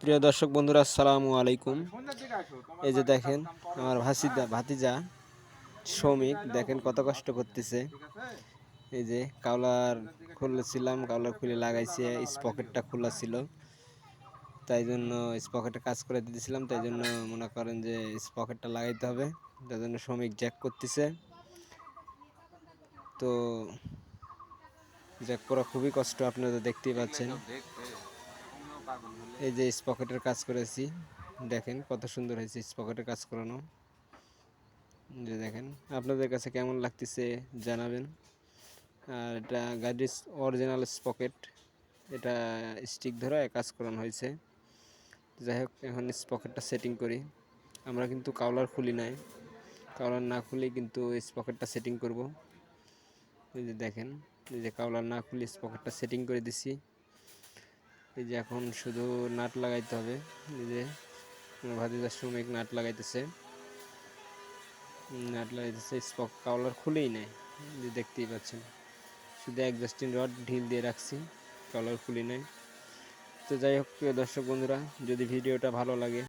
প্রিয় দর্শক বন্ধুরা, আসসালামু আলাইকুম। এই যে দেখেন আমার ভাতিজা শ্রমিক, দেখেন কত কষ্ট করতেছে। এই যে কাওলার খুলেছিলাম, কাওলার খুলে লাগাইছে, স্পকেটটা খোলা ছিল, তাই জন্য স্পকেটে কাজ করে দিতেছিলাম। তাই জন্য মনে করেন যে স্পকেটটা লাগাইতে হবে, তাই জন্য শ্রমিক জ্যাক করতেছে। তো জ্যাক করা খুবই কষ্ট, আপনারা দেখতেই পাচ্ছেন। এই যে স্পকেটের কাজ করেছি, দেখেন কত সুন্দর হয়েছে স্পকেটের কাজ করানো। যে দেখেন, আপনাদের কাছে কেমন লাগতেছে জানাবেন। আর এটা গাড়ির অরিজিনাল স্পকেট, এটা স্টিক ধরে কাজ করানো হয়েছে। যাই হোক, এখন স্পকেটটা সেটিং করি। আমরা কিন্তু কাওলার খুলি নাই, কাওলার না খুলি কিন্তু স্পকেটটা সেটিং করব। এই যে দেখেন, এই যে কাওলার না খুলি স্পকেটটা সেটিং করে দিছি। এই যে এখন শুধু নাট লাগাইতে হবে। এই যে ভাতিজা শ্রমিক নাট লাগাইতেছে, কাওলার খুলেই নেয়, যে দেখতেই পাচ্ছেন। শুধু অ্যাডজাস্টিং রড ঢিল দিয়ে রাখছি, কাওলার খুলি নেয়। তো যাই হোক, প্রিয় দর্শক বন্ধুরা, যদি ভিডিওটা ভালো লাগে